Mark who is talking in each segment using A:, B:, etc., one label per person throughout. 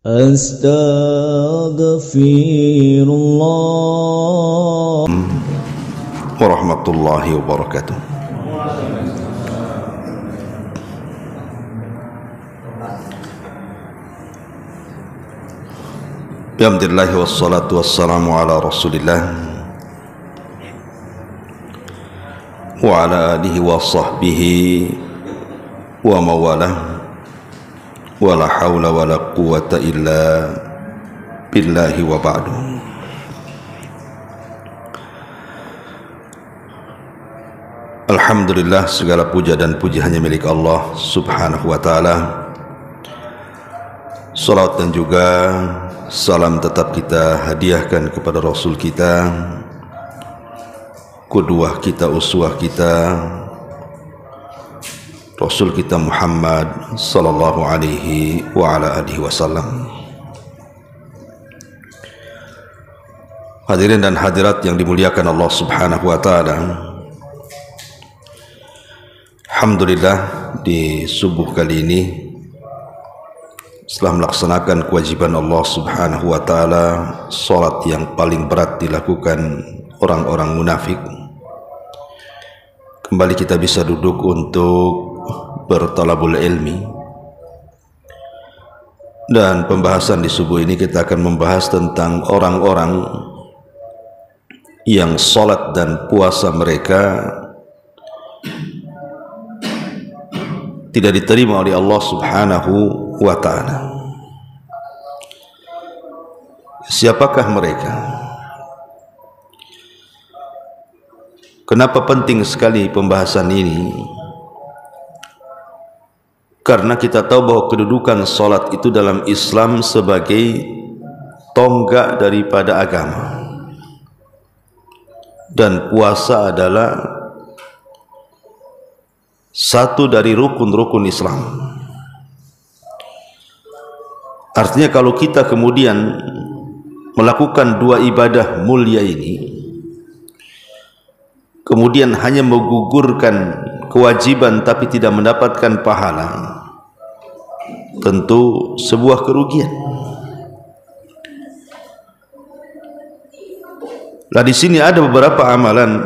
A: Astaghfirullah warahmatullahi wabarakatuh. Alhamdulillah wassalatu wassalamu ala Rasulillah wa ala alihi wa sahbihi wa mawalah. Wala hawla wala quwwata illa billahi wa ba'du. Alhamdulillah, segala puja dan puji hanya milik Allah subhanahu wa ta'ala. Salat dan juga salam tetap kita hadiahkan kepada Rasul kita, qudwah kita, uswah kita, Rasul kita Muhammad sallallahu alaihi wa ala alihi wasallam. Hadirin dan hadirat yang dimuliakan Allah subhanahu wa ta'ala, alhamdulillah di subuh kali ini setelah melaksanakan kewajiban Allah subhanahu wa ta'ala, salat yang paling berat dilakukan orang-orang munafik, kembali kita bisa duduk untuk bertalabul ilmi. Dan pembahasan di subuh ini kita akan membahas tentang orang-orang yang salat dan puasa mereka tidak diterima oleh Allah subhanahu wa ta'ala. Siapakah mereka? Kenapa penting sekali pembahasan ini? Karena kita tahu bahwa kedudukan salat itu dalam Islam sebagai tonggak daripada agama, dan puasa adalah satu dari rukun-rukun Islam. Artinya kalau kita kemudian melakukan dua ibadah mulia ini, kemudian hanya menggugurkan kewajiban tapi tidak mendapatkan pahala, tentu sebuah kerugian. Nah, di sini ada beberapa amalan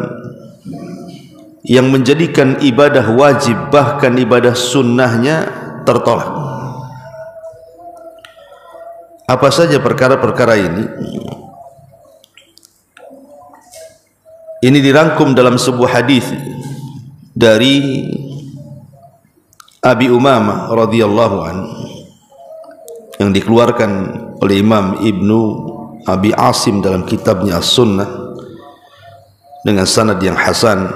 A: yang menjadikan ibadah wajib, bahkan ibadah sunnahnya tertolak. Apa saja perkara-perkara ini? Ini dirangkum dalam sebuah hadis dari Abi Umamah radhiyallahu anhu yang dikeluarkan oleh Imam Ibnu Abi Asim dalam kitabnya As-Sunnah dengan sanad yang hasan.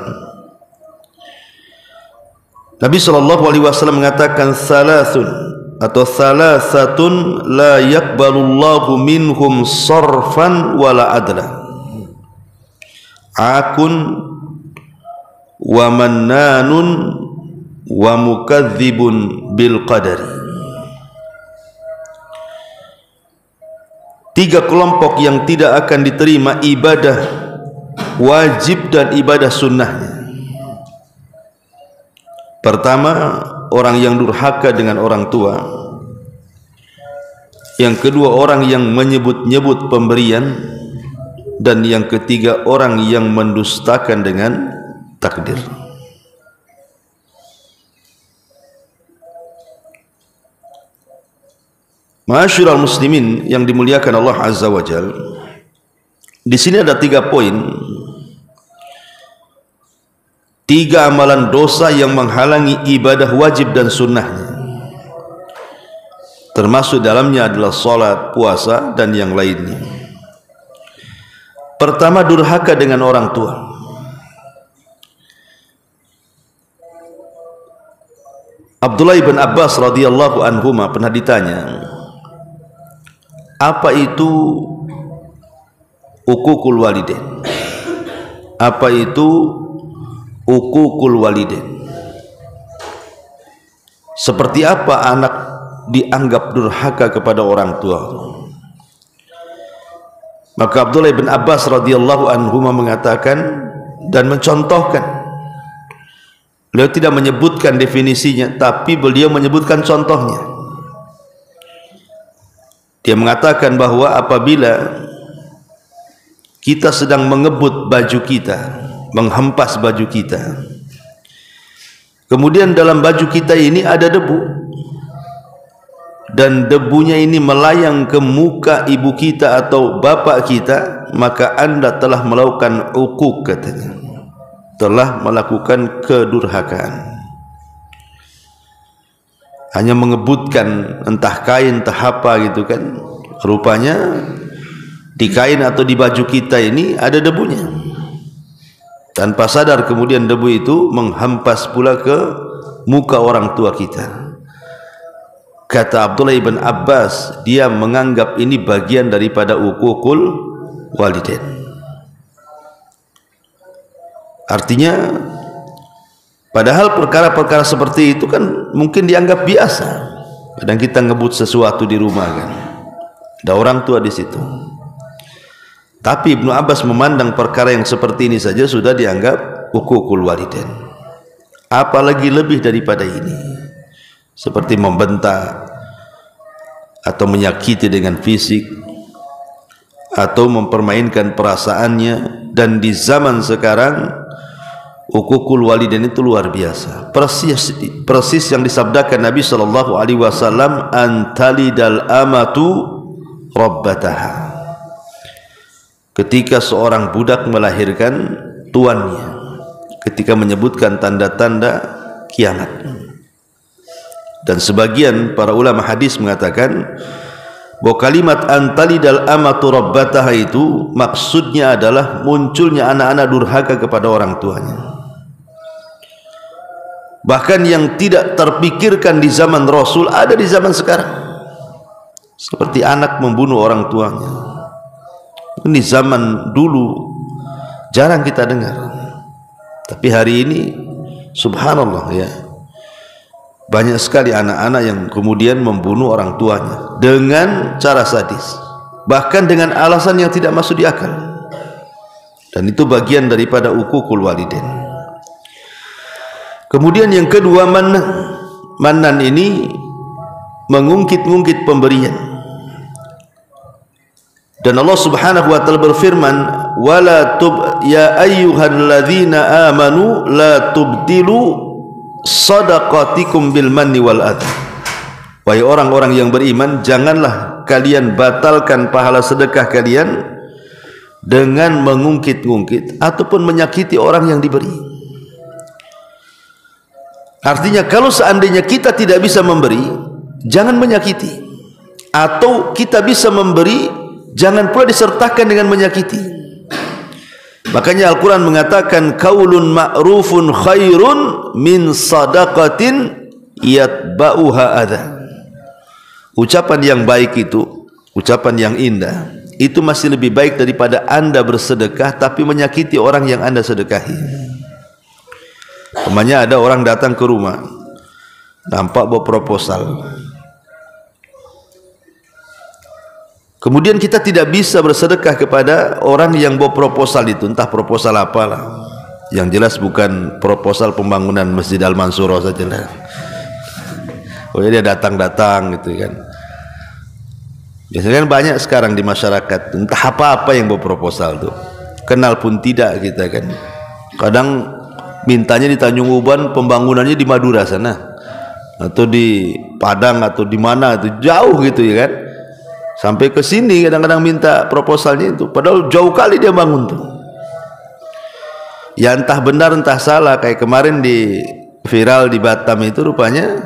A: Nabi sallallahu alaihi wasallam mengatakan salatun atau salasatun la yaqbalullahu minhum sarfan wala adla, akun wa mannanun wa mukadzibun bil qadari. Tiga kelompok yang tidak akan diterima ibadah wajib dan ibadah sunnahnya. Pertama, orang yang durhaka dengan orang tua. Yang kedua, orang yang menyebut-nyebut pemberian. Dan yang ketiga, orang yang mendustakan dengan takdir. Ma'asyiral muslimin yang dimuliakan Allah azza wa jalla, di sini ada 3 poin, 3 amalan dosa yang menghalangi ibadah wajib dan sunnahnya, termasuk dalamnya adalah salat, puasa dan yang lainnya. Pertama, durhaka dengan orang tua. Abdullah bin Abbas radhiyallahu anhuma pernah ditanya, apa itu uququl walidain? Apa itu uququl walidain? Seperti apa anak dianggap durhaka kepada orang tua? Maka Abdullah bin Abbas radhiyallahu anhuma mengatakan dan mencontohkan. Beliau tidak menyebutkan definisinya, tapi beliau menyebutkan contohnya. Dia mengatakan bahwa apabila kita sedang mengebut baju kita, menghempas baju kita, kemudian dalam baju kita ini ada debu, dan debunya ini melayang ke muka ibu kita atau bapak kita, maka anda telah melakukan uquq, katanya, telah melakukan kedurhakaan. Hanya mengebutkan entah kain entah apa gitu kan, rupanya di kain atau di baju kita ini ada debunya. Tanpa sadar kemudian debu itu menghempas pula ke muka orang tua kita. Kata Abdullah ibn Abbas, dia menganggap ini bagian daripada uququl walidain. Artinya padahal perkara-perkara seperti itu kan mungkin dianggap biasa. Kadang kita ngebut sesuatu di rumah kan, ada orang tua di situ. Tapi Ibnu Abbas memandang perkara yang seperti ini saja sudah dianggap uququl walidain. Apalagi lebih daripada ini, seperti membentak atau menyakiti dengan fisik atau mempermainkan perasaannya. Dan di zaman sekarang uququl walidain itu luar biasa, persis yang disabdakan Nabi SAW, antalidal amatu rabbataha, ketika seorang budak melahirkan tuannya, ketika menyebutkan tanda-tanda kiamat. Dan sebagian para ulama hadis mengatakan bahwa kalimat antalidal amatu rabbataha itu maksudnya adalah munculnya anak-anak durhaka kepada orang tuanya. Bahkan yang tidak terpikirkan di zaman Rasul ada di zaman sekarang, seperti anak membunuh orang tuanya. Ini zaman dulu jarang kita dengar, tapi hari ini subhanallah ya, banyak sekali anak-anak yang kemudian membunuh orang tuanya dengan cara sadis, bahkan dengan alasan yang tidak masuk di akal. Dan itu bagian daripada uququl walidain. Kemudian yang kedua, manan ini mengungkit-ungkit pemberian. Dan Allah Subhanahu wa taala berfirman, wala ya ayyuhalladzina amanu la tubtilu sadaqatikum bil manni wal adha. Wahai orang-orang yang beriman, janganlah kalian batalkan pahala sedekah kalian dengan mengungkit-ungkit ataupun menyakiti orang yang diberi. Artinya kalau seandainya kita tidak bisa memberi, jangan menyakiti, atau kita bisa memberi, jangan pula disertakan dengan menyakiti. Makanya Al-Quran mengatakan qaulun ma'rufun khairun min sadaqatin yatba'uha adha. Ucapan yang baik itu, ucapan yang indah, itu masih lebih baik daripada anda bersedekah tapi menyakiti orang yang anda sedekahi. Umpamanya ada orang datang ke rumah, nampak bawa proposal, kemudian kita tidak bisa bersedekah kepada orang yang bawa proposal itu, entah proposal apalah, yang jelas bukan proposal pembangunan Masjid Al-Mansuro saja lah. Oh ya, dia datang-datang gitu kan. Biasanya kan banyak sekarang di masyarakat, entah apa-apa yang bawa proposal tuh, kenal pun tidak kita kan. Kadang mintanya di Tanjung Uban, pembangunannya di Madura sana, atau di Padang, atau di mana itu jauh gitu ya kan. Sampai ke sini kadang-kadang minta proposalnya itu, padahal jauh kali dia bangun tuh. Ya entah benar entah salah, kayak kemarin di viral di Batam itu rupanya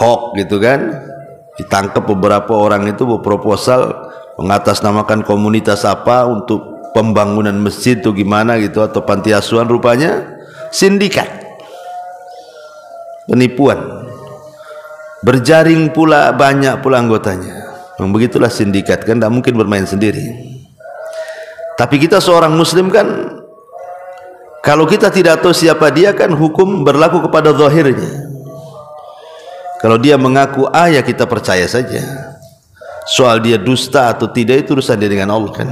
A: hoax gitu kan. Ditangkap beberapa orang itu berproposal mengatasnamakan komunitas apa untuk pembangunan masjid itu gimana gitu, atau panti asuhan, rupanya sindikat penipuan. Berjaring pula, banyak pula anggotanya. Memang begitulah sindikat kan, tidak mungkin bermain sendiri. Tapi kita seorang muslim kan, kalau kita tidak tahu siapa dia kan hukum berlaku kepada zahirnya. Kalau dia mengaku A ya kita percaya saja. Soal dia dusta atau tidak itu urusan dia dengan Allah kan.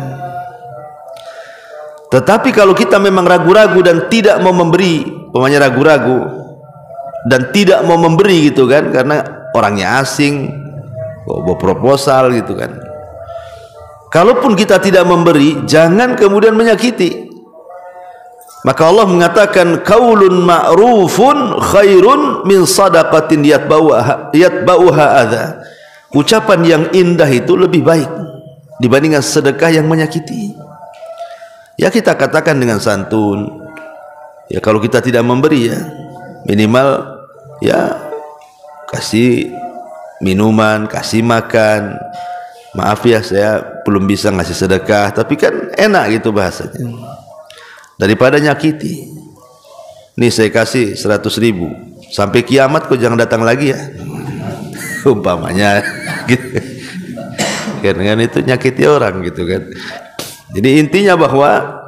A: Tetapi kalau kita memang ragu-ragu dan tidak mau memberi, pokoknya ragu-ragu dan tidak mau memberi gitu kan, karena orangnya asing, bawa proposal gitu kan. Kalaupun kita tidak memberi, jangan kemudian menyakiti. Maka Allah mengatakan qaulun ma'rufun khairun min shadaqatin yatba'uha adza. Ucapan yang indah itu lebih baik dibandingkan sedekah yang menyakiti. Ya kita katakan dengan santun. Ya kalau kita tidak memberi ya minimal ya kasih minuman, kasih makan. Maaf ya saya belum bisa ngasih sedekah, tapi kan enak gitu bahasanya. Daripada nyakiti. Nih saya kasih 100.000 sampai kiamat kok jangan datang lagi ya. Umpamanya gitu. Kan itu nyakiti orang gitu kan. Jadi intinya bahwa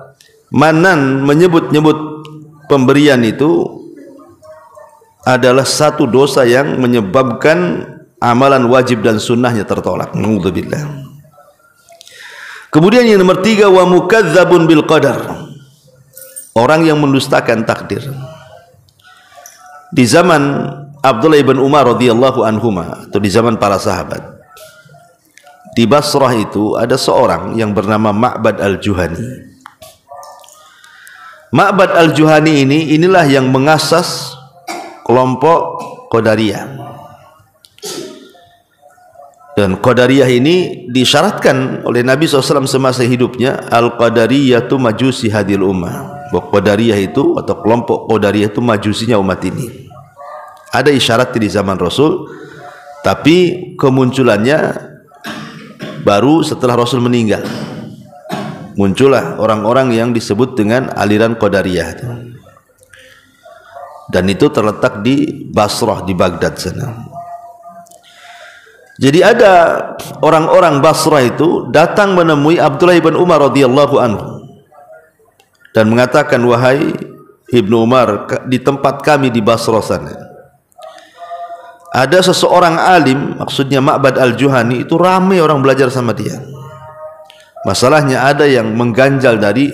A: manan menyebut-nyebut pemberian itu adalah satu dosa yang menyebabkan amalan wajib dan sunnahnya tertolak. Naudzubillah. Kemudian yang nomor 3, wa mukadzabun bil qadar. Orang yang mendustakan takdir. Di zaman Abdullah ibn Umar radhiyallahu anhuma atau di zaman para sahabat, di Basrah itu ada seorang yang bernama Ma'bad al-Juhani. Ma'bad al-Juhani inilah yang mengasas kelompok Qadariyah. Dan Qadariyah ini disyaratkan oleh Nabi SAW semasa hidupnya, Al-Qadariyatu majusi hadil ummah. Bahwa Qadariyah itu atau kelompok Qadariyah itu majusinya umat ini. Ada isyarat di zaman Rasul, tapi kemunculannya baru setelah Rasul meninggal. Muncullah orang-orang yang disebut dengan aliran Qadariyah. Dan itu terletak di Basrah, di Baghdad sana. Jadi ada orang-orang Basrah itu datang menemui Abdullah ibn Umar radhiyallahu anhu dan mengatakan, wahai Ibnu Umar, di tempat kami di Basrah sana ada seseorang alim, maksudnya Ma'bad al-Juhani, itu ramai orang belajar sama dia. Masalahnya ada yang mengganjal dari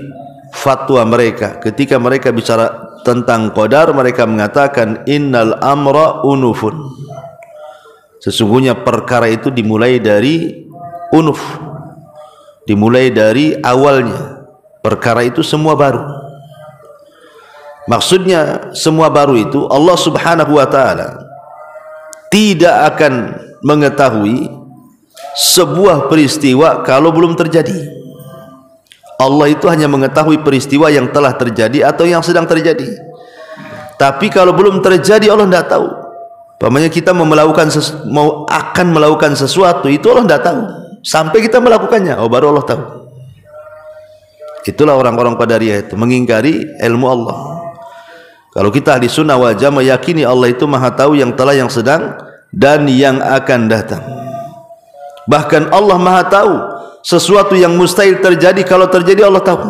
A: fatwa mereka. Ketika mereka bicara tentang qadar, mereka mengatakan innal amra unufun. Sesungguhnya perkara itu dimulai dari unuf, dimulai dari awalnya. Perkara itu semua baru. Maksudnya semua baru itu Allah Subhanahu wa ta'ala tidak akan mengetahui sebuah peristiwa kalau belum terjadi. Allah itu hanya mengetahui peristiwa yang telah terjadi atau yang sedang terjadi. Tapi kalau belum terjadi Allah tidak tahu. Pamannya kita mau akan melakukan sesuatu itu Allah tidak tahu sampai kita melakukannya, oh baru Allah tahu. Itulah orang-orang Qadariyah itu mengingkari ilmu Allah. Kalau kita ahli sunnah wal jamaah meyakini Allah itu maha tahu yang telah, yang sedang dan yang akan datang. Bahkan Allah maha tahu sesuatu yang mustahil terjadi, kalau terjadi Allah tahu.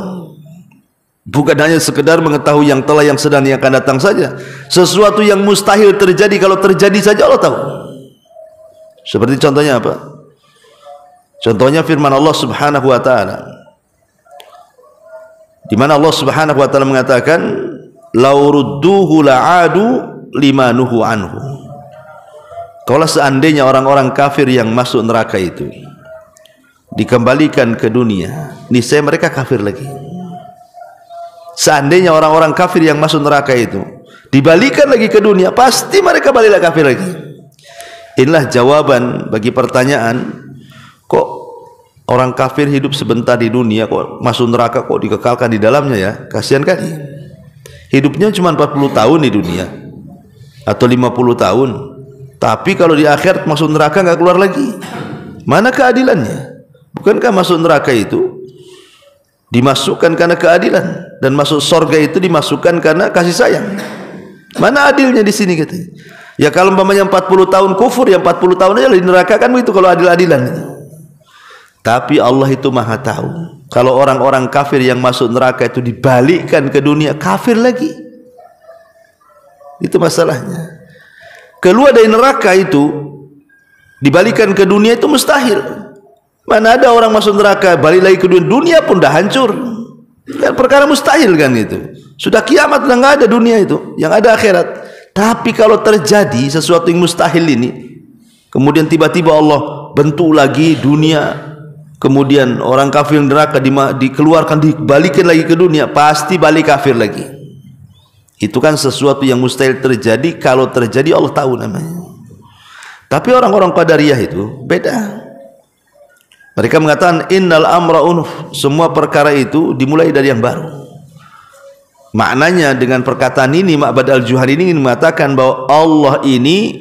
A: Bukan hanya sekedar mengetahui yang telah, yang sedang, yang akan datang saja. Sesuatu yang mustahil terjadi, kalau terjadi saja Allah tahu. Seperti contohnya apa? Contohnya firman Allah Subhanahu wa ta'ala, di mana Allah Subhanahu wa ta'ala mengatakan, "Lau rudduhu la'adu lima nuhu anhu." Kalau seandainya orang-orang kafir yang masuk neraka itu dikembalikan ke dunia, niscaya mereka kafir lagi. Seandainya orang-orang kafir yang masuk neraka itu dibalikan lagi ke dunia, pasti mereka baliklah kafir lagi. Inilah jawaban bagi pertanyaan, kok orang kafir hidup sebentar di dunia, kok masuk neraka, kok dikekalkan di dalamnya ya? Kasihan kali. Hidupnya cuma 40 tahun di dunia atau 50 tahun, tapi kalau di akhirat masuk neraka nggak keluar lagi. Mana keadilannya? Bukankah masuk neraka itu dimasukkan karena keadilan, dan masuk surga itu dimasukkan karena kasih sayang? Mana adilnya di sini katanya? Ya kalau umpamanya 40 tahun kufur, ya 40 tahun aja di neraka, kan begitu kalau adil-adilan. Tapi Allah itu maha tahu kalau orang-orang kafir yang masuk neraka itu dibalikkan ke dunia, kafir lagi. Itu masalahnya. Keluar dari neraka itu dibalikkan ke dunia itu mustahil. Mana ada orang masuk neraka balik lagi ke dunia, dunia pun dah hancur. Kan perkara mustahil kan itu. Sudah kiamat, sudah nggak ada dunia itu, yang ada akhirat. Tapi kalau terjadi sesuatu yang mustahil ini, kemudian tiba-tiba Allah bentuk lagi dunia, kemudian orang kafir neraka dikeluarkan, dibalikin lagi ke dunia, pasti balik kafir lagi. Itu kan sesuatu yang mustahil terjadi. Kalau terjadi Allah tahu namanya. Tapi orang-orang Qadariyah itu beda. Mereka mengatakan innal amra unuf, semua perkara itu dimulai dari yang baru. Maknanya dengan perkataan ini Ma'bad al-Juhani ini ingin mengatakan bahwa Allah ini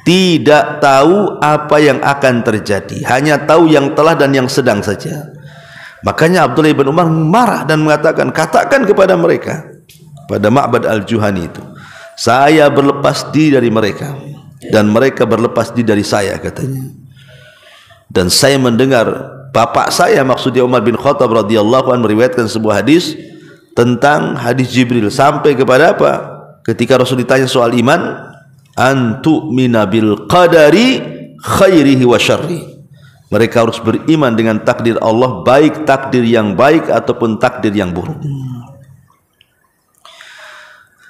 A: tidak tahu apa yang akan terjadi, hanya tahu yang telah dan yang sedang saja. Makanya Abdullah bin Umar marah dan mengatakan, katakan kepada mereka, pada Ma'bad al-Juhani itu, saya berlepas diri dari mereka dan mereka berlepas diri dari saya, katanya. Dan saya mendengar bapak saya, maksudnya Umar bin Khattab radhiyallahu anhu, meriwayatkan sebuah hadis tentang hadis Jibril sampai kepada apa? Ketika Rasul ditanya soal iman, antu'mina bil qadari khairihi wa syarri. Mereka harus beriman dengan takdir Allah, baik takdir yang baik ataupun takdir yang buruk.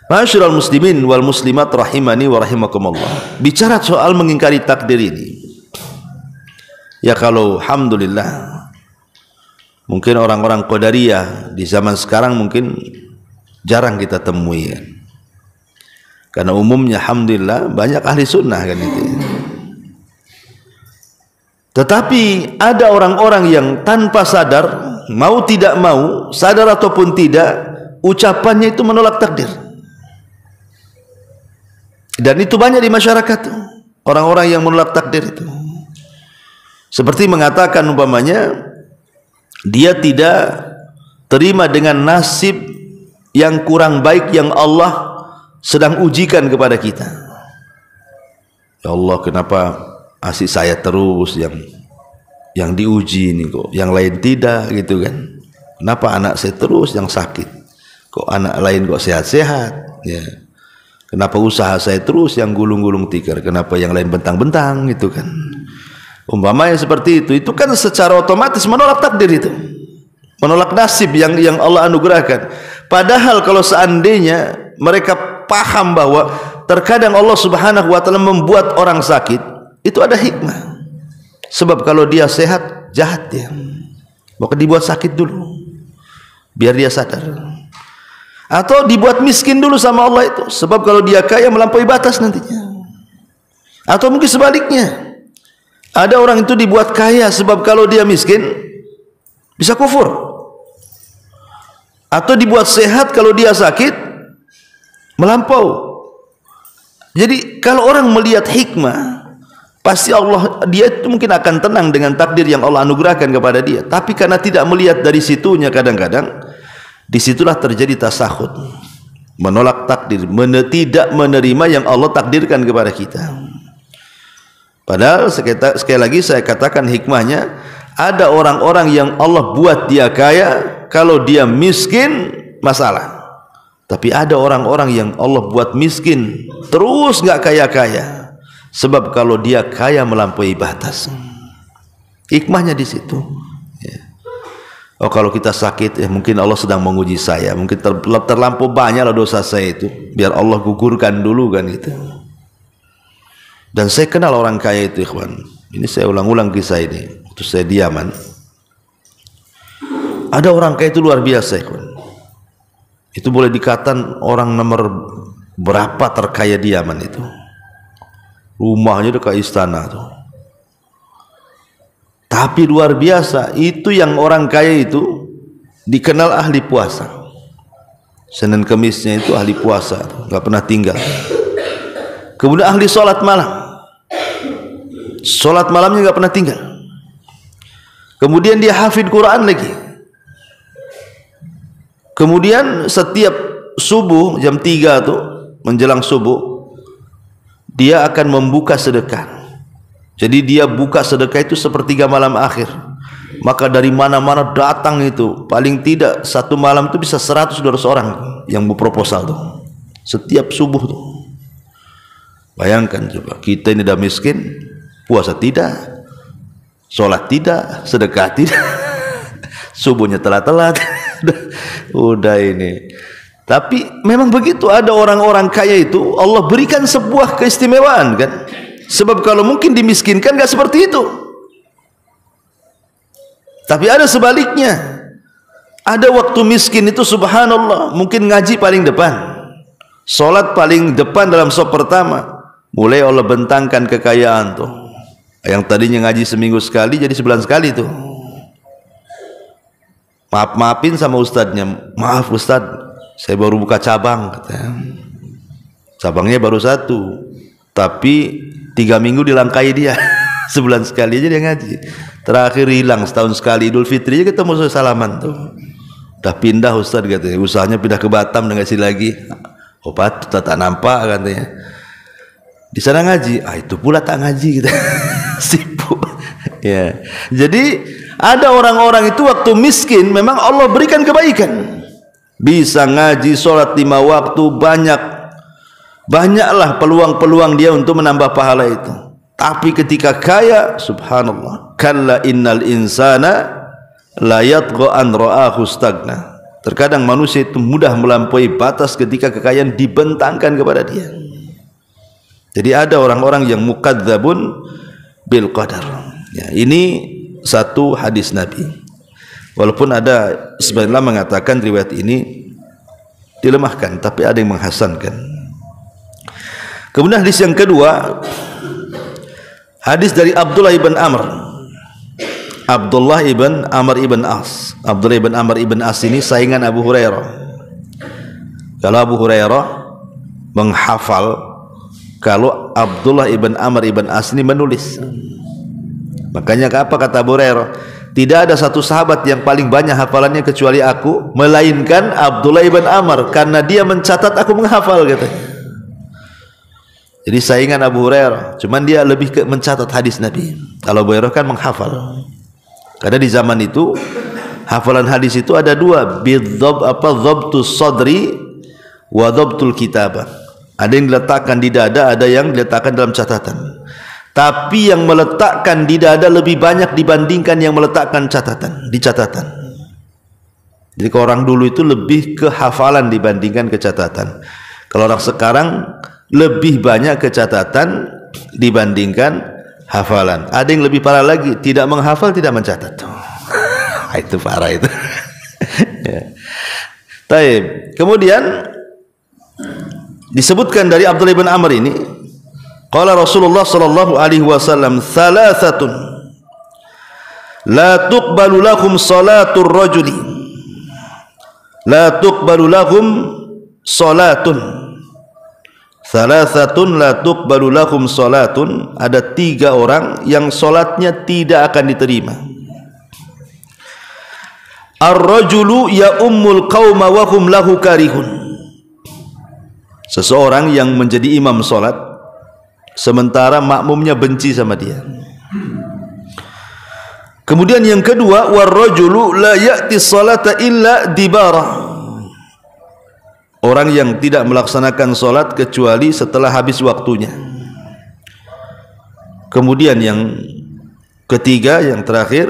A: Ma'asyiral muslimin wal muslimat rahimani wa rahimakumullah. Bicara soal mengingkari takdir ini, ya kalau alhamdulillah mungkin orang-orang Qadariyah di zaman sekarang mungkin jarang kita temui ya. Karena umumnya alhamdulillah banyak ahli sunnah kan itu. Tetapi ada orang-orang yang tanpa sadar, mau tidak mau, sadar ataupun tidak, ucapannya itu menolak takdir. Dan itu banyak di masyarakat, orang-orang yang menolak takdir itu. Seperti mengatakan umpamanya dia tidak terima dengan nasib yang kurang baik yang Allah sedang ujikan kepada kita. Ya Allah, kenapa asik saya terus yang diuji ini kok, yang lain tidak, gitu kan? Kenapa anak saya terus yang sakit, kok anak lain kok sehat-sehat, ya? Kenapa usaha saya terus yang gulung-gulung tikar, kenapa yang lain bentang-bentang, gitu kan? Umpamanya seperti itu kan secara otomatis menolak takdir itu, menolak nasib yang Allah anugerahkan. Padahal kalau seandainya mereka paham bahwa terkadang Allah Subhanahu wa taala membuat orang sakit, itu ada hikmah. Sebab kalau dia sehat, jahat dia, maka dibuat sakit dulu biar dia sadar. Atau dibuat miskin dulu sama Allah itu, sebab kalau dia kaya melampaui batas nantinya. Atau mungkin sebaliknya, ada orang itu dibuat kaya sebab kalau dia miskin bisa kufur. Atau dibuat sehat kalau dia sakit melampau. Jadi kalau orang melihat hikmah, pasti Allah, dia itu mungkin akan tenang dengan takdir yang Allah anugerahkan kepada dia. Tapi karena tidak melihat dari situnya, kadang-kadang disitulah terjadi tasahud, menolak takdir, tidak menerima yang Allah takdirkan kepada kita. Padahal sekali lagi saya katakan hikmahnya, ada orang-orang yang Allah buat dia kaya, kalau dia miskin masalah. Tapi ada orang-orang yang Allah buat miskin terus nggak kaya-kaya, sebab kalau dia kaya melampaui batas. Hikmahnya di situ. Ya. Oh, kalau kita sakit, mungkin Allah sedang menguji saya, mungkin terlampau banyaklah dosa saya itu, biar Allah gugurkan dulu kan itu. Dan saya kenal orang kaya itu, ikhwan. Ini saya ulang-ulang kisah ini waktu saya di Yaman. Ada orang kaya itu luar biasa, ikhwan. Itu boleh dikatakan orang nomor berapa terkaya di Yaman itu. Rumahnya dekat istana tuh. Tapi luar biasa, itu yang orang kaya itu dikenal ahli puasa. Senin Kemisnya itu ahli puasa, nggak pernah tinggal. Kemudian ahli sholat malam. Sholat malamnya nggak pernah tinggal. Kemudian dia hafid Quran lagi. Kemudian setiap subuh jam 3 tuh menjelang subuh dia akan membuka sedekah. Jadi dia buka sedekah itu sepertiga malam akhir. Maka dari mana-mana datang itu, paling tidak satu malam itu bisa 100-200 orang yang berproposal tuh. Setiap subuh tuh. Bayangkan coba, kita ini udah miskin, puasa tidak, sholat tidak, sedekah tidak, subuhnya telat-telat, udah ini. Tapi memang begitu, ada orang-orang kaya itu Allah berikan sebuah keistimewaan kan. Sebab kalau mungkin dimiskinkan gak seperti itu. Tapi ada sebaliknya. Ada waktu miskin itu subhanallah, mungkin ngaji paling depan, solat paling depan dalam saf pertama. Mulai Allah bentangkan kekayaan tuh. Yang tadinya ngaji seminggu sekali jadi sebulan sekali tuh. Maafin sama ustadznya. Maaf ustadz, saya baru buka cabang, katanya. Cabangnya baru 1, tapi 3 minggu dilangkai dia. Sebulan sekali aja dia ngaji. Terakhir hilang setahun sekali, Idul Fitri aja ketemu salaman tuh. Udah pindah ustadz, katanya. Usahanya pindah ke Batam, udah ngasih lagi. Obat tak nampak, katanya. Di sana ngaji, itu pula tak ngaji, gitu. Sibuk. Ya. Jadi ada orang-orang itu waktu miskin memang Allah berikan kebaikan. Bisa ngaji, sholat 5 waktu, banyaklah peluang-peluang dia untuk menambah pahala itu. Tapi ketika kaya, subhanallah, kalla innal insana la yatgha an ra'ahu stagna. Terkadang manusia itu mudah melampaui batas ketika kekayaan dibentangkan kepada dia. Jadi ada orang-orang yang mukadzabun bil qadar. Ya, ini satu hadis Nabi. Walaupun ada sebagian mengatakan riwayat ini dilemahkan, tapi ada yang menghasankan. Kemudian hadis yang kedua, hadis dari Abdullah ibn Amr. Abdullah ibn Amr ibn As. Abdullah ibn Amr ibn As ini saingan Abu Hurairah. Kalau Abu Hurairah menghafal, kalau Abdullah ibn Amr ibn As ini menulis. Makanya apa kata Abu Hurairah? Tidak ada satu sahabat yang paling banyak hafalannya kecuali aku, melainkan Abdullah ibn Amr, karena dia mencatat, aku menghafal, katanya. Jadi saingan Abu Hurairah, cuman dia lebih ke mencatat hadis Nabi. Kalau Abu Hurairah kan menghafal. Karena di zaman itu hafalan hadis itu ada 2, dhabtus sadri wa dhabtul kitabah. Ada yang diletakkan di dada, ada yang diletakkan dalam catatan. Tapi yang meletakkan di dada lebih banyak dibandingkan yang meletakkan di catatan. Jadi orang dulu itu lebih ke hafalan dibandingkan ke catatan. Kalau orang sekarang lebih banyak ke catatan dibandingkan hafalan. Ada yang lebih parah lagi, tidak menghafal, tidak mencatat. Itu parah itu. Ya. Taib. Kemudian disebutkan dari Abdullah bin Amr ini, qala Rasulullah sallallahu alaihi wasallam, "Thalathatun la tuqbalu lahum salatur rajuli." La tuqbalu lahum salatun. Thalathatun la tuqbalu lahum salatun. Ada 3 orang yang salatnya tidak akan diterima. Ar-rajulu ya'ummul qauma wa hum lahu karihun. Seseorang yang menjadi imam salat sementara makmumnya benci sama dia. Kemudian yang kedua, war-rajulu la ya'ti salata illa dibara. Orang yang tidak melaksanakan salat kecuali setelah habis waktunya. Kemudian yang ketiga, yang terakhir,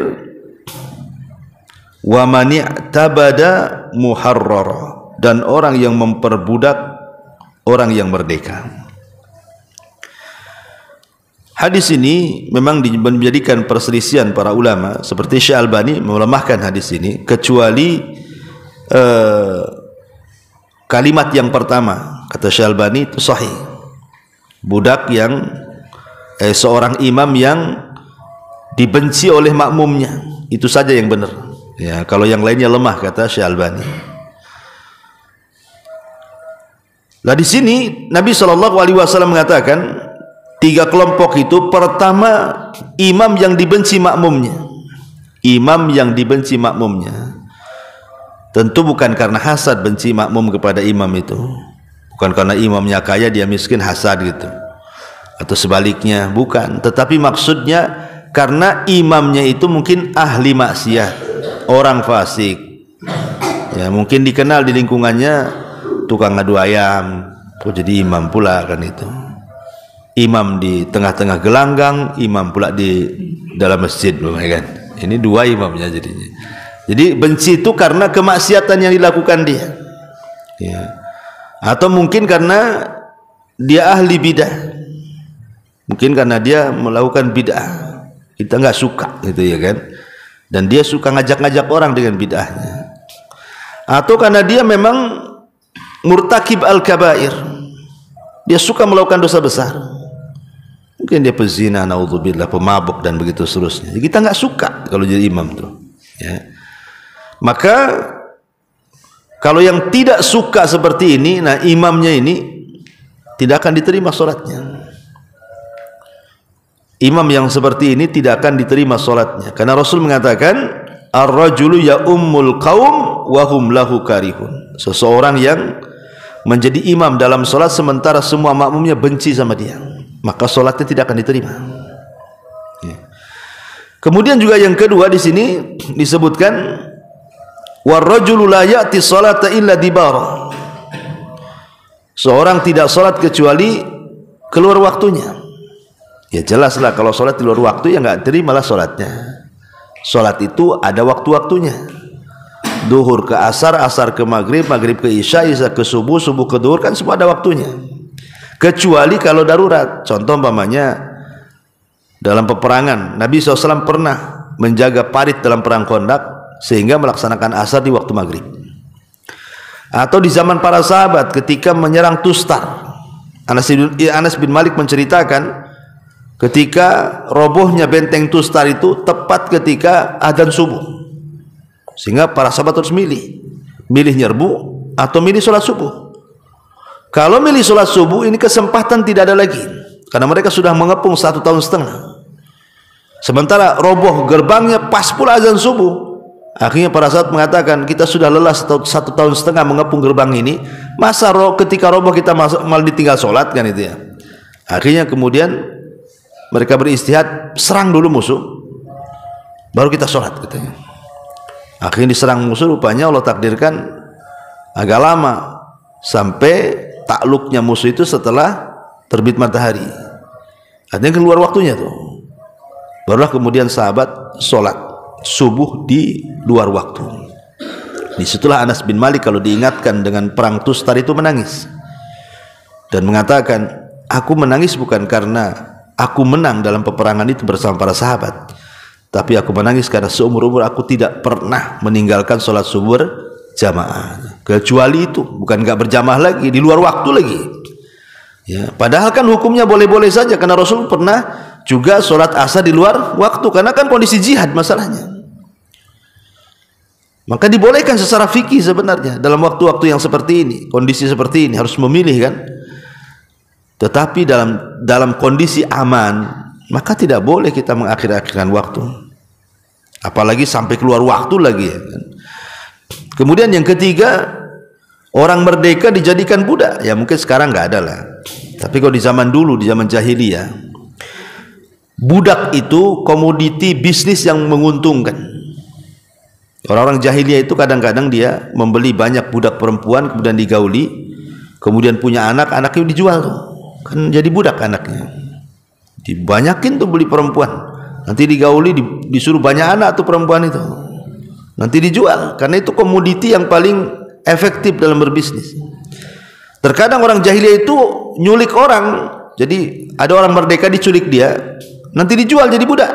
A: wa man i'tabada muharrara, dan orang yang memperbudak orang yang merdeka. Hadis ini memang menjadikan perselisihan para ulama, seperti Syekh Albani melemahkan hadis ini, kecuali kalimat yang pertama, kata Syekh Albani itu sahih. Budak yang seorang imam yang dibenci oleh makmumnya, itu saja yang benar. Ya, kalau yang lainnya lemah, kata Syekh Albani. Nah, di sini Nabi SAW mengatakan 3 kelompok itu. Pertama, imam yang dibenci makmumnya. Imam yang dibenci makmumnya. Tentu bukan karena hasad benci makmum kepada imam itu. Bukan karena imamnya kaya dia miskin hasad gitu. Atau sebaliknya, bukan. Tetapi maksudnya karena imamnya itu mungkin ahli maksiat, orang fasik. Ya, mungkin dikenal di lingkungannya tukang ngadu ayam, jadi imam pula kan itu. Imam di tengah-tengah gelanggang, imam pula di dalam masjid, kan? Ini 2 imamnya jadinya. Jadi benci itu karena kemaksiatan yang dilakukan dia, ya. Atau mungkin karena dia ahli bidah, mungkin karena dia melakukan bidah, kita nggak suka gitu ya kan. dan dia suka ngajak-ngajak orang dengan bid'ahnya, atau karena dia memang murtakib al-kabair, dia suka melakukan dosa besar, mungkin dia pezina, naudzubillah, pemabuk dan begitu seterusnya. Kita nggak suka kalau jadi imam tuh, ya. Maka kalau yang tidak suka seperti ini, nah imamnya ini tidak akan diterima sholatnya. Imam yang seperti ini tidak akan diterima sholatnya, karena Rasul mengatakan ar-rajulu ya ummul qaum wa hum lahu karihun. Seseorang yang menjadi imam dalam sholat sementara semua makmumnya benci sama dia, maka sholatnya tidak akan diterima. Kemudian juga yang kedua di sini disebutkan war-rajulu la ya'ti sholata illa dibara. Seorang tidak sholat kecuali keluar waktunya. Ya jelaslah kalau sholat di luar waktu ya nggak terimalah sholatnya. Sholat itu ada waktu-waktunya. Duhur ke asar, asar ke maghrib, maghrib ke isya, isya ke subuh, subuh ke duhur, kan semua ada waktunya. Kecuali kalau darurat. Contoh umpamanya dalam peperangan, Nabi SAW pernah menjaga parit dalam perang Khandaq sehingga melaksanakan asar di waktu maghrib. Atau di zaman para sahabat ketika menyerang Tustar, Anas bin Malik menceritakan ketika robohnya benteng Tustar itu tepat ketika adzan subuh, sehingga para sahabat harus milih nyerbu atau milih sholat subuh. Kalau milih sholat subuh ini kesempatan tidak ada lagi, karena mereka sudah mengepung 1,5 tahun. Sementara roboh gerbangnya pas pula azan subuh. Akhirnya para sahabat mengatakan, kita sudah lelah 1,5 tahun mengepung gerbang ini, masa ketika roboh kita malah ditinggal sholat, kan itu ya. Akhirnya kemudian mereka beristihad, serang dulu musuh, baru kita sholat, katanya. Akhirnya diserang musuh, rupanya Allah takdirkan agak lama, sampai takluknya musuh itu setelah terbit matahari. Artinya keluar waktunya tuh. Barulah kemudian sahabat sholat subuh di luar waktu. Disitulah Anas bin Malik kalau diingatkan dengan perang Tustar itu menangis dan mengatakan, aku menangis bukan karena aku menang dalam peperangan itu bersama para sahabat, tapi aku menangis karena seumur-umur aku tidak pernah meninggalkan sholat subuh jamaah, kecuali itu, bukan nggak berjamaah lagi, di luar waktu lagi. Ya, padahal kan hukumnya boleh-boleh saja, karena Rasul pernah juga sholat asar di luar waktu, karena kan kondisi jihad masalahnya. Maka dibolehkan secara fikih sebenarnya dalam waktu-waktu yang seperti ini, kondisi seperti ini harus memilih kan. Tetapi dalam kondisi aman, maka tidak boleh kita mengakhir-akhirkan waktu, apalagi sampai keluar waktu lagi ya kan? Kemudian yang ketiga, orang merdeka dijadikan budak. Ya mungkin sekarang nggak ada lah, tapi kalau di zaman dulu, di zaman jahiliyah, budak itu komoditi bisnis yang menguntungkan. Orang-orang jahiliyah itu kadang-kadang dia membeli banyak budak perempuan, kemudian digauli, kemudian punya anak, anaknya dijual tuh, kan jadi budak anaknya. Dibanyakin tuh beli perempuan, nanti digauli, disuruh banyak anak tuh perempuan itu, nanti dijual, karena itu komoditi yang paling efektif dalam berbisnis. Terkadang orang jahiliyah itu nyulik orang, jadi ada orang merdeka diculik dia, nanti dijual jadi budak.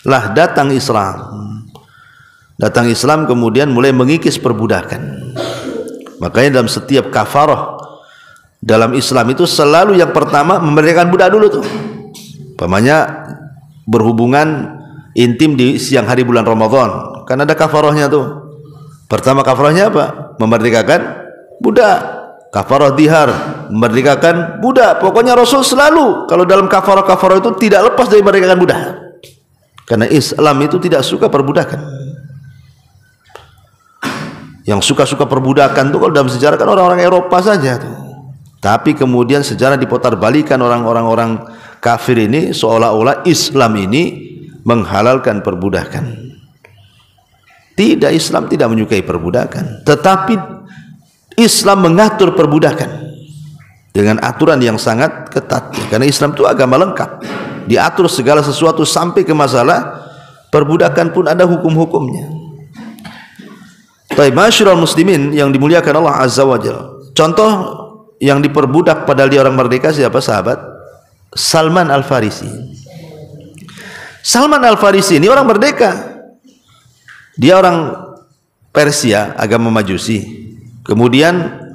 A: Lah datang Islam kemudian mulai mengikis perbudakan. Makanya dalam setiap kafarah dalam Islam itu selalu yang pertama memerdekakan budak dulu tuh. Umpamanya berhubungan intim di siang hari bulan Ramadan, kan ada kafarahnya tuh. Pertama kafarahnya apa? Memerdekakan budak. Kafarah dihar, memerdekakan budak. Pokoknya Rasul selalu kalau dalam kafarah-kafarah itu tidak lepas dari memerdekakan budak, karena Islam itu tidak suka perbudakan. Yang suka-suka perbudakan itu kalau dalam sejarah kan orang-orang Eropa saja tuh. Tapi kemudian sejarah diputar balikan, orang-orang kafir ini seolah-olah Islam ini menghalalkan perbudakan. Tidak, Islam tidak menyukai perbudakan, tetapi Islam mengatur perbudakan dengan aturan yang sangat ketat. Karena Islam itu agama lengkap, diatur segala sesuatu sampai ke masalah perbudakan pun ada hukum-hukumnya. Baik, masyarul muslimin yang dimuliakan Allah Azza wa Jalla. Contoh yang diperbudak padahal dia orang merdeka siapa? Sahabat Salman Al-Farisi. Salman Al-Farisi ini orang merdeka. Dia orang Persia, agama Majusi. Kemudian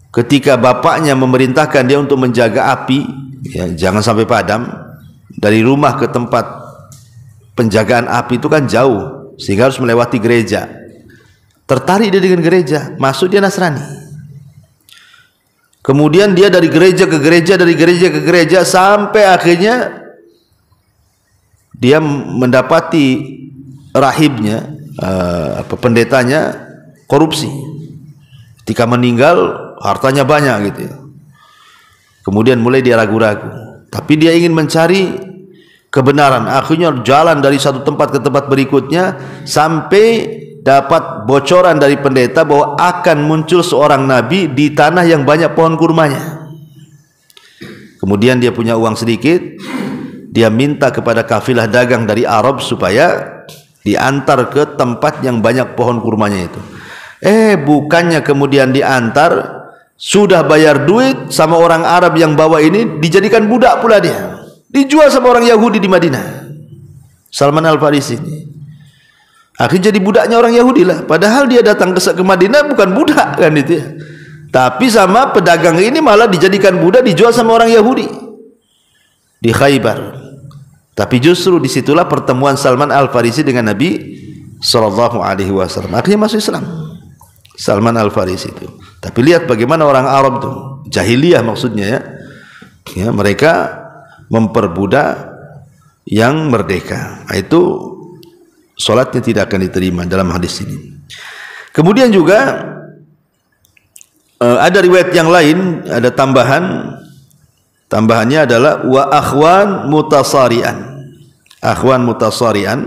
A: ketika bapaknya memerintahkan dia untuk menjaga api, ya, jangan sampai padam, dari rumah ke tempat penjagaan api itu kan jauh, sehingga harus melewati gereja. Tertarik dia dengan gereja, masuk dia Nasrani. Kemudian dia dari gereja ke gereja, dari gereja ke gereja, sampai akhirnya dia mendapati rahibnya, pendetanya korupsi. Ketika meninggal hartanya banyak gitu ya. Kemudian mulai dia ragu-ragu, tapi dia ingin mencari kebenaran. Akhirnya jalan dari satu tempat ke tempat berikutnya sampai dapat bocoran dari pendeta bahwa akan muncul seorang nabi di tanah yang banyak pohon kurmanya. Kemudian dia punya uang sedikit, dia minta kepada kafilah dagang dari Arab supaya diantar ke tempat yang banyak pohon kurmanya itu. Bukannya kemudian diantar, sudah bayar duit sama orang Arab yang bawa ini, dijadikan budak pula dia, dijual sama orang Yahudi di Madinah. Salman Al-Farisi ini akhirnya jadi budaknya orang Yahudi lah. Padahal dia datang ke Madinah bukan budak kan itu ya. Tapi sama pedagang ini malah dijadikan budak, dijual sama orang Yahudi di Khaybar. Tapi justru disitulah pertemuan Salman Al-Farisi dengan Nabi Sallallahu Alaihi Wasallam. Akhirnya masuk Islam Salman Al-Farisi itu. Tapi lihat bagaimana orang Arab itu, jahiliyah maksudnya ya, mereka memperbudak yang merdeka. Itu solatnya tidak akan diterima dalam hadis ini. Kemudian juga ada riwayat yang lain, ada tambahannya adalah wa akhwan mutasarian. Akhwan mutasarian,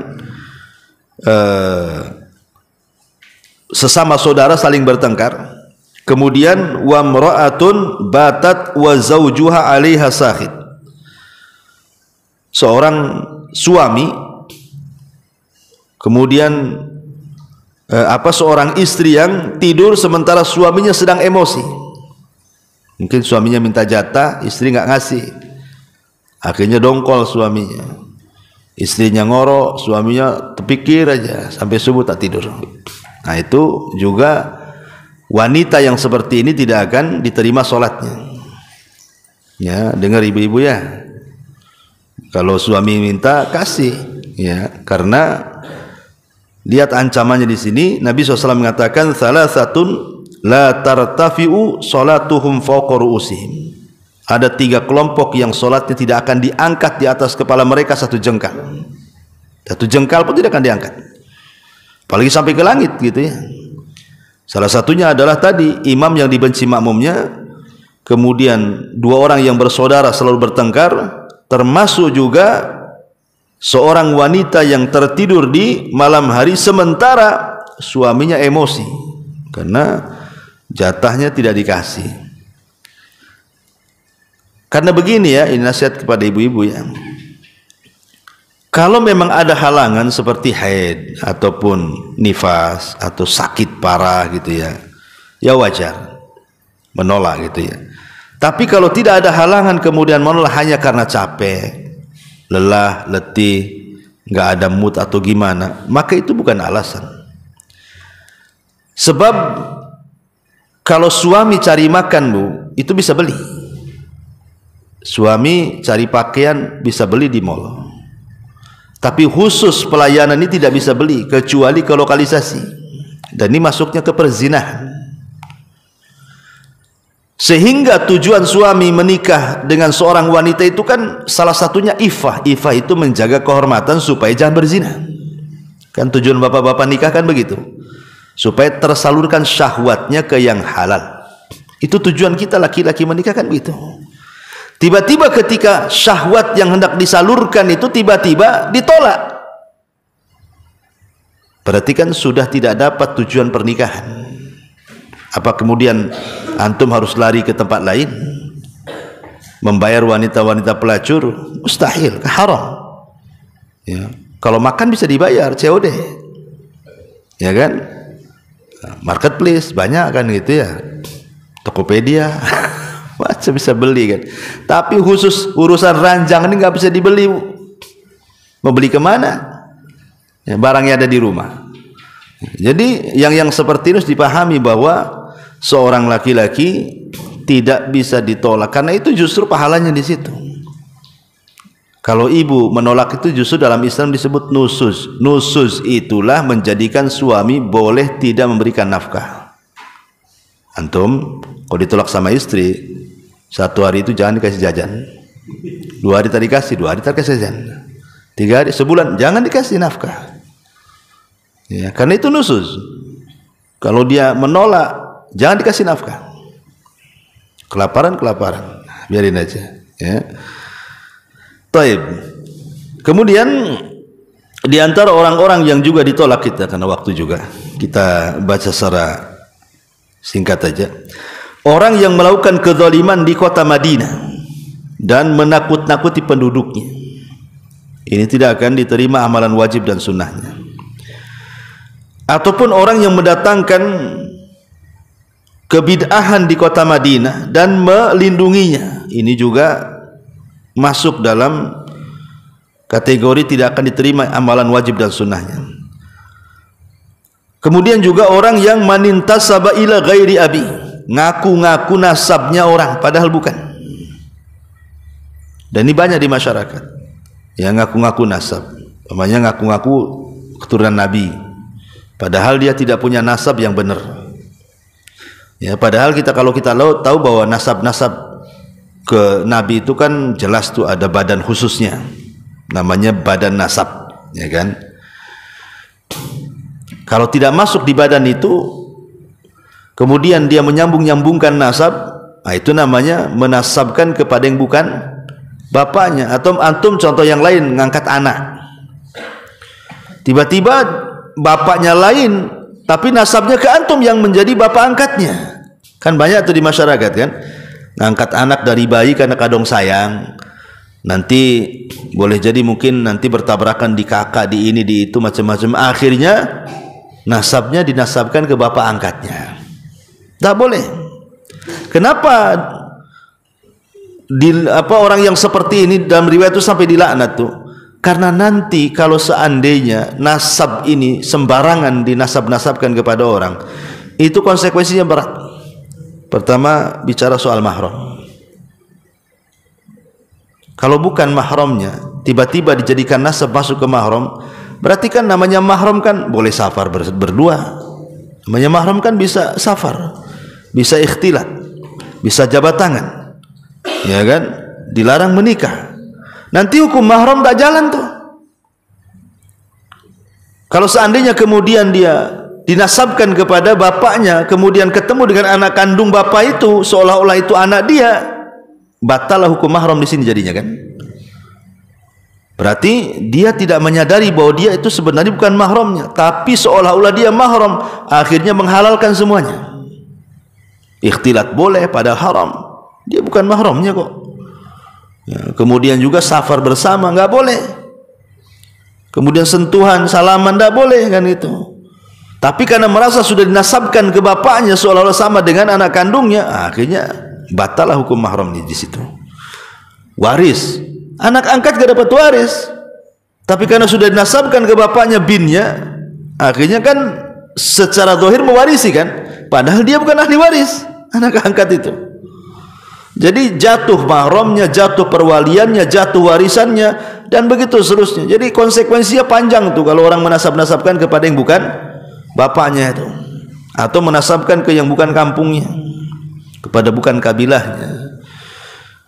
A: sesama saudara saling bertengkar. Kemudian wa mra'atun batat wa zawjuha 'alaiha sakhit. Seorang suami, kemudian seorang istri yang tidur sementara suaminya sedang emosi. Mungkin suaminya minta jatah, istri nggak ngasih, akhirnya dongkol suaminya. Istrinya ngorok, suaminya terpikir aja sampai subuh tak tidur. Nah itu juga wanita yang seperti ini tidak akan diterima sholatnya. Ya, dengar ibu-ibu ya. Kalau suami minta kasih, ya, karena lihat ancamannya di sini. Nabi SAW mengatakan salasatun la tartafi'u salatuhum fawqa ru'usihim. Ada 3 kelompok yang solatnya tidak akan diangkat di atas kepala mereka satu jengkal. Satu jengkal pun tidak akan diangkat, apalagi sampai ke langit gitu ya. Salah satunya adalah tadi imam yang dibenci makmumnya, kemudian 2 orang yang bersaudara selalu bertengkar, termasuk juga seorang wanita yang tertidur di malam hari sementara suaminya emosi karena jatahnya tidak dikasih. Karena begini ya, ini nasihat kepada ibu-ibu ya. Kalau memang ada halangan seperti haid ataupun nifas atau sakit parah gitu ya, ya wajar menolak gitu ya. Tapi kalau tidak ada halangan kemudian menolak hanya karena capek, lelah, letih, nggak ada mood atau gimana, maka itu bukan alasan. Sebab kalau suami cari makan bu, itu bisa beli. Suami cari pakaian bisa beli di mall. Tapi khusus pelayanan ini tidak bisa beli kecuali ke lokalisasi. Dan ini masuknya ke perzinahan. Sehingga tujuan suami menikah dengan seorang wanita itu kan salah satunya ifah. Ifah itu menjaga kehormatan supaya jangan berzina. Kan tujuan bapak-bapak nikah kan begitu, supaya tersalurkan syahwatnya ke yang halal. Itu tujuan kita laki-laki menikah kan begitu. Tiba-tiba ketika syahwat yang hendak disalurkan itu tiba-tiba ditolak, berarti kan sudah tidak dapat tujuan pernikahan. Apa kemudian antum harus lari ke tempat lain, membayar wanita-wanita pelacur? Mustahil, haram ya. Kalau makan bisa dibayar COD ya kan, marketplace banyak kan gitu ya, Tokopedia macam bisa beli kan. Tapi khusus urusan ranjang ini nggak bisa dibeli. Mau beli kemana? Ya, barangnya ada di rumah. Jadi yang seperti ini harus dipahami bahwa seorang laki-laki tidak bisa ditolak, karena itu justru pahalanya di situ. Kalau ibu menolak itu justru dalam Islam disebut nusus. Nusus itulah menjadikan suami boleh tidak memberikan nafkah. Antum kalau ditolak sama istri, 1 hari itu jangan dikasih jajan, 2 hari tadi kasih, 2 hari tadi kasih jajan, 3 hari, sebulan jangan dikasih nafkah. Ya, karena itu nusus. Kalau dia menolak, jangan dikasih nafkah. Kelaparan, biarin aja. Ya. Taib. Kemudian di antara orang-orang yang juga ditolak kita, karena waktu juga kita baca secara singkat aja. Orang yang melakukan kezaliman di kota Madinah dan menakut-nakuti penduduknya, ini tidak akan diterima amalan wajib dan sunnahnya. Ataupun orang yang mendatangkan kebid'ahan di kota Madinah dan melindunginya, ini juga masuk dalam kategori tidak akan diterima amalan wajib dan sunnahnya. Kemudian juga orang yang manintasaba ila ghairi abi, ngaku-ngaku nasabnya orang padahal bukan. Dan ini banyak di masyarakat yang ngaku-ngaku nasab, namanya ngaku-ngaku keturunan Nabi padahal dia tidak punya nasab yang benar. Ya, padahal kalau kita tahu bahwa nasab-nasab ke Nabi itu kan jelas tuh ada badan khususnya, namanya badan nasab, ya kan? Kalau tidak masuk di badan itu, kemudian dia menyambung-nyambungkan nasab, nah itu namanya menasabkan kepada yang bukan bapaknya. Atau antum contoh yang lain, ngangkat anak, tiba-tiba bapaknya lain, tapi nasabnya ke antum yang menjadi bapak angkatnya. Kan banyak tuh di masyarakat kan, ngangkat anak dari bayi karena kadong sayang, nanti boleh jadi mungkin nanti bertabrakan di kakak, di ini, di itu, macam-macam, akhirnya nasabnya dinasabkan ke bapak angkatnya. Tak boleh. Kenapa orang yang seperti ini dalam riwayat itu sampai dilaknat tuh? Karena nanti kalau seandainya nasab ini sembarangan dinasab-nasabkan kepada orang, itu konsekuensinya berat. Pertama, bicara soal mahram. Kalau bukan mahramnya, tiba-tiba dijadikan nasab masuk ke mahram, berarti kan namanya mahram kan boleh safar berdua. Namanya mahram kan bisa safar, bisa ikhtilat, bisa jabat tangan, ya kan? Dilarang menikah. Nanti hukum mahram tak jalan tuh. Kalau seandainya kemudian dia dinasabkan kepada bapaknya, kemudian ketemu dengan anak kandung bapak itu, seolah-olah itu anak dia, batallah hukum mahram di sini jadinya kan. Berarti dia tidak menyadari bahwa dia itu sebenarnya bukan mahramnya, tapi seolah-olah dia mahram, akhirnya menghalalkan semuanya. Ikhtilat boleh padahal haram, dia bukan mahramnya kok. Ya, kemudian juga safar bersama nggak boleh. Kemudian sentuhan, salaman nggak boleh kan itu. Tapi karena merasa sudah dinasabkan ke bapaknya seolah-olah sama dengan anak kandungnya, akhirnya batallah hukum mahram di situ. Waris, anak angkat gak dapat waris, tapi karena sudah dinasabkan ke bapaknya binnya, akhirnya kan secara zahir mewarisi kan, padahal dia bukan ahli waris, anak angkat itu. Jadi jatuh mahramnya, jatuh perwaliannya, jatuh warisannya, dan begitu seterusnya. Jadi konsekuensinya panjang tuh kalau orang menasab-nasabkan kepada yang bukan bapaknya itu, atau menasabkan ke yang bukan kampungnya, kepada bukan kabilahnya,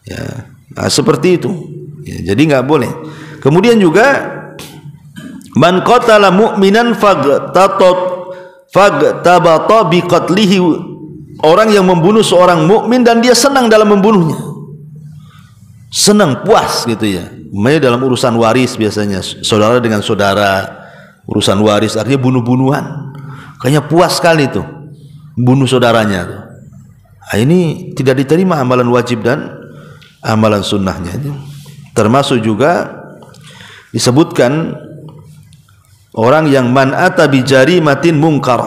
A: ya, nah, seperti itu. Ya, jadi nggak boleh. Kemudian juga man qatala mu'minan fagtabata biqatlihi, orang yang membunuh seorang mukmin dan dia senang dalam membunuhnya, senang, puas gitu ya. Makanya dalam urusan waris biasanya saudara dengan saudara, urusan waris akhirnya bunuh-bunuhan, kayaknya puas sekali tuh bunuh saudaranya tuh. Nah, ini tidak diterima amalan wajib dan amalan sunnahnya itu. Termasuk juga disebutkan orang yang man ata bi jarimatin mungkar,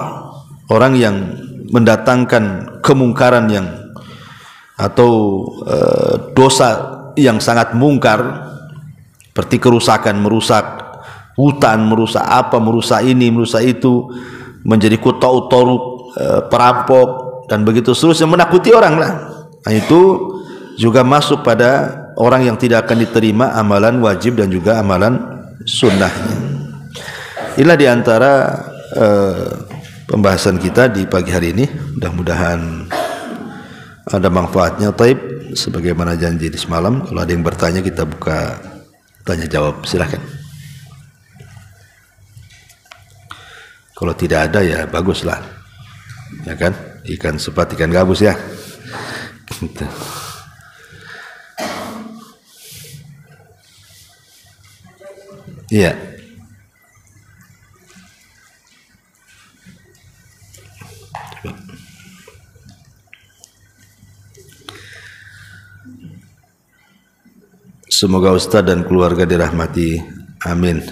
A: orang yang mendatangkan kemungkaran yang atau dosa yang sangat mungkar, seperti kerusakan, merusak hutan, merusak apa, merusak ini, merusak itu, menjadi kota utoruk, perampok dan begitu seterusnya, menakuti orang lah. Nah, itu juga masuk pada orang yang tidak akan diterima amalan wajib dan juga amalan sunnahnya. Inilah diantara pembahasan kita di pagi hari ini. Mudah-mudahan ada manfaatnya. Taib, sebagaimana janji di semalam, kalau ada yang bertanya kita buka tanya jawab, silahkan. Kalau tidak ada ya baguslah, ya kan, ikan sepat ikan gabus ya gitu. Iya. Semoga Ustaz dan keluarga dirahmati. Amin.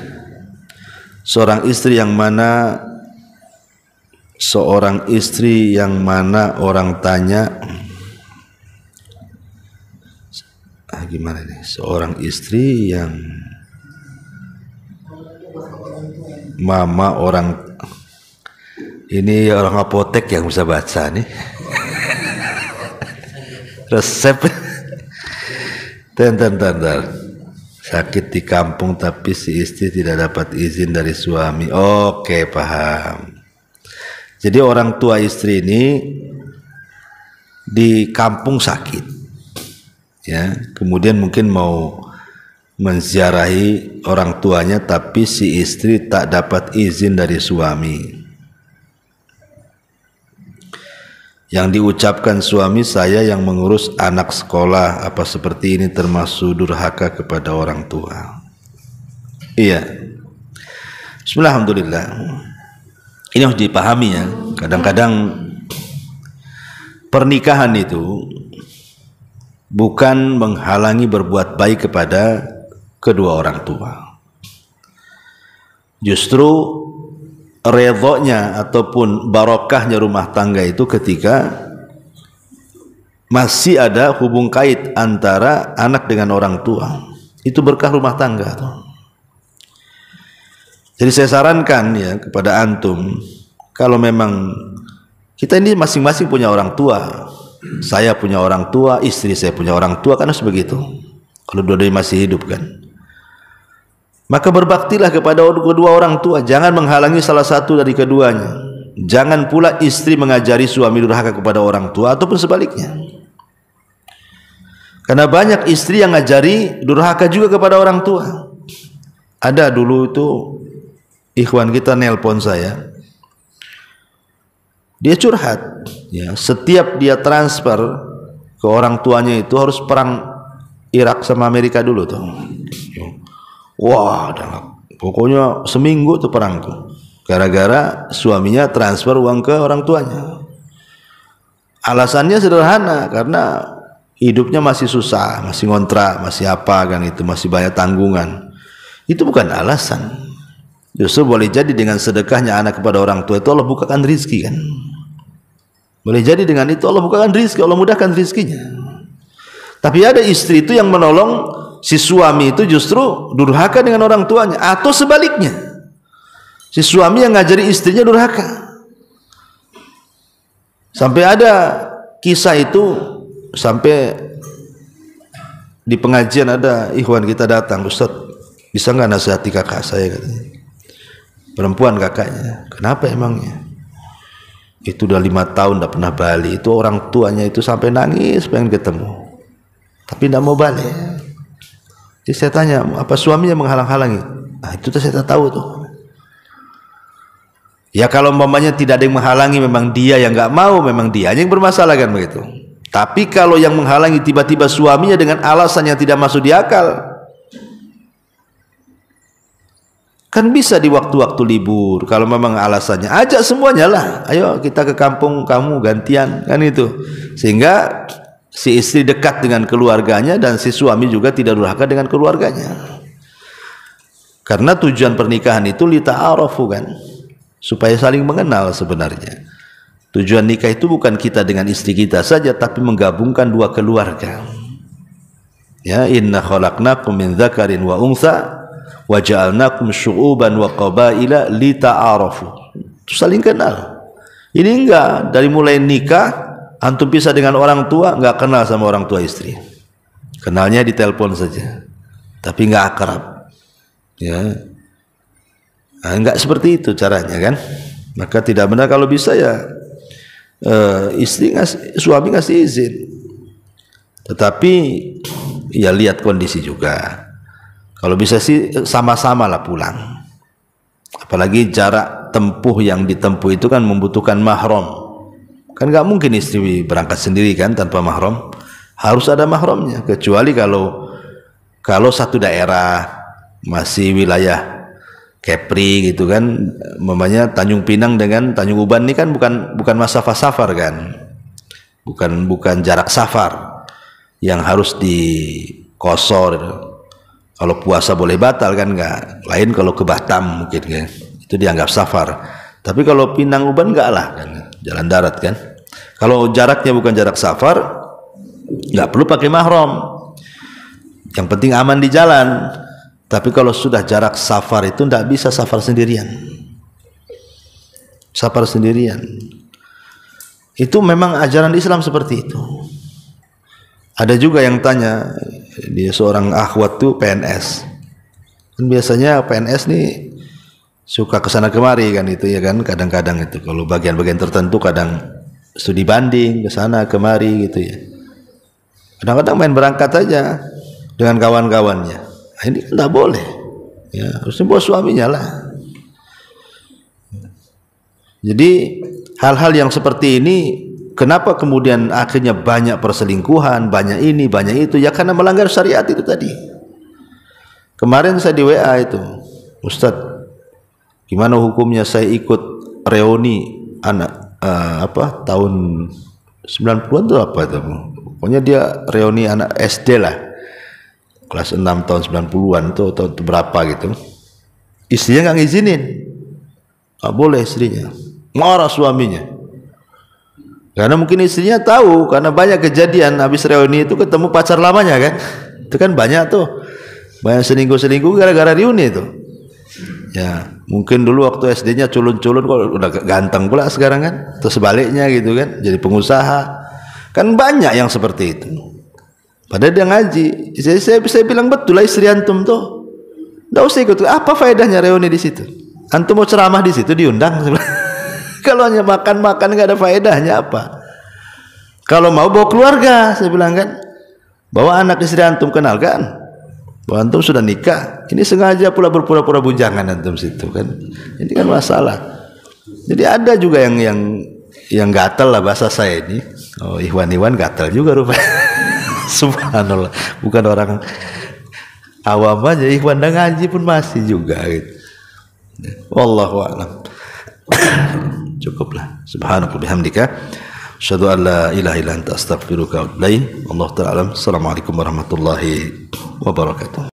A: Seorang istri yang mana orang tanya, gimana nih? Seorang istri yang mama orang, ini orang apotek yang bisa baca nih. Resep. Tentar. Sakit di kampung tapi si istri tidak dapat izin dari suami. Oke, paham. Jadi orang tua istri ini di kampung sakit, ya. Kemudian mungkin mau menziarahi orang tuanya, tapi si istri tak dapat izin dari suami. Yang diucapkan suami, saya yang mengurus anak sekolah, apa seperti ini termasuk durhaka kepada orang tua? Iya. Bismillahirrahmanirrahim. Ini harus dipahami ya. Kadang-kadang pernikahan itu bukan menghalangi berbuat baik kepada kedua orang tua. Justru redhonya ataupun barokahnya rumah tangga itu ketika masih ada hubung kait antara anak dengan orang tua. Itu berkah rumah tangga tuh. Jadi saya sarankan ya kepada antum, kalau memang kita ini masing-masing punya orang tua, saya punya orang tua, istri saya punya orang tua, kan harus begitu. Kalau dua-duanya masih hidup kan, maka berbaktilah kepada kedua orang tua, jangan menghalangi salah satu dari keduanya. Jangan pula istri mengajari suami durhaka kepada orang tua ataupun sebaliknya. Karena banyak istri yang ngajari durhaka juga kepada orang tua. Ada dulu itu ikhwan kita nelpon saya, dia curhat ya, setiap dia transfer ke orang tuanya itu harus perang Irak sama Amerika dulu tuh. Wah, pokoknya seminggu tuh perang tuh, gara-gara suaminya transfer uang ke orang tuanya. Alasannya sederhana, karena hidupnya masih susah, masih ngontrak, masih apa kan, itu masih banyak tanggungan. Itu bukan alasan. Justru boleh jadi dengan sedekahnya anak kepada orang tua itu Allah bukakan rizki kan. Boleh jadi dengan itu Allah bukakan rizki, Allah mudahkan rizkinya. Tapi ada istri itu yang menolong si suami itu justru durhaka dengan orang tuanya, atau sebaliknya, si suami yang ngajari istrinya durhaka. Sampai ada kisah itu, sampai di pengajian ada ikhwan kita datang, Ustaz bisa nggak nasihati kakak saya, katanya, perempuan kakaknya. Kenapa emangnya? Itu udah 5 tahun tidak pernah balik. Itu orang tuanya itu sampai nangis pengen ketemu, tapi tidak mau balik. Jadi saya tanya, apa suaminya menghalang-halangi? Nah, itu saya tak tahu tuh. Ya kalau umpamanya tidak ada yang menghalangi, memang dia yang nggak mau, memang dia yang bermasalah kan begitu. Tapi kalau yang menghalangi tiba-tiba suaminya dengan alasan yang tidak masuk di akal, kan bisa di waktu-waktu libur. Kalau memang alasannya, ajak semuanya lah, ayo kita ke kampung kamu gantian kan itu, sehingga si istri dekat dengan keluarganya dan si suami juga tidak durhaka dengan keluarganya. Karena tujuan pernikahan itu lita'arafu kan, supaya saling mengenal sebenarnya. Tujuan nikah itu bukan kita dengan istri kita saja, tapi menggabungkan dua keluarga. Ya, inna khalaqnakum min dzakarin wa untha wa ja'alnakum syu'uban wa qabaila lita'arafu. Saling kenal. Ini enggak dari mulai nikah antum pisah dengan orang tua, enggak kenal sama orang tua istri. Kenalnya di telepon saja. Tapi enggak akrab. Ya. Nah, enggak seperti itu caranya kan? Maka tidak benar kalau bisa ya suami ngasih izin. Tetapi ya lihat kondisi juga. Kalau bisa sih sama-sama lah pulang. Apalagi jarak tempuh yang ditempuh itu kan membutuhkan mahram. Kan nggak mungkin istri berangkat sendiri kan tanpa mahram. Harus ada mahramnya. Kecuali kalau satu daerah masih wilayah Kepri gitu kan, mamanya Tanjung Pinang dengan Tanjung Uban ini kan bukan masafah safar kan, bukan jarak safar yang harus dikosor. Kalau puasa boleh batal kan nggak, lain kalau ke Batam mungkin kan, itu dianggap safar. Tapi kalau Pinang Uban nggak lah kan, jalan darat kan. Kalau jaraknya bukan jarak safar, nggak perlu pakai mahram. Yang penting aman di jalan. Tapi kalau sudah jarak safar itu tidak bisa safar sendirian. Safar sendirian. Itu memang ajaran Islam seperti itu. Ada juga yang tanya, dia seorang akhwat tuh PNS. Dan biasanya PNS nih suka kesana kemari kan itu ya kan, kadang-kadang itu kalau bagian-bagian tertentu kadang studi banding kesana kemari gitu ya. Kadang-kadang main berangkat aja dengan kawan-kawannya. Ini tidak boleh, ya harusnya bawa suaminya lah. Jadi hal-hal yang seperti ini, kenapa kemudian akhirnya banyak perselingkuhan, banyak ini, banyak itu? Ya karena melanggar syariat itu tadi. Kemarin saya di WA itu, Ustadz, gimana hukumnya saya ikut reuni anak tahun 90-an itu apa itu? Pokoknya dia reuni anak SD lah. Kelas 6 tahun 90-an itu atau berapa gitu. Istrinya nggak ngizinin. Nggak boleh istrinya. Marah suaminya. Karena mungkin istrinya tahu, karena banyak kejadian habis reuni itu ketemu pacar lamanya kan. Itu kan banyak tuh. Banyak selingkuh-selingkuh gara-gara reuni itu. Ya, mungkin dulu waktu SD-nya culun-culun kok udah ganteng pula sekarang kan. Terus sebaliknya gitu kan, jadi pengusaha. Kan banyak yang seperti itu. Padahal dia ngaji. Saya bilang betul lah istri antum tuh. Nggak usah ikut. Apa faedahnya reuni di situ? Antum mau ceramah di situ diundang. Kalau hanya makan-makan nggak ada faedahnya apa? Kalau mau bawa keluarga, saya bilang kan, bawa anak istri antum, kenalkan bahwa antum sudah nikah. Ini sengaja pula berpura-pura bujangan antum situ kan. Ini kan masalah. Jadi ada juga yang gatal lah bahasa saya ini. Oh, Ikhwan gatal juga rupanya. Subhanallah, bukan orang awam aja, ikhwan dan ngaji pun masih juga gitu. Wallahu a'lam. Cukuplah. Subhanallah bihamdika asyhadu an la ilaha illa anta astaghfiruka wa atubu ilaik. Wallahu ta'ala alam. Assalamualaikum warahmatullahi wabarakatuh.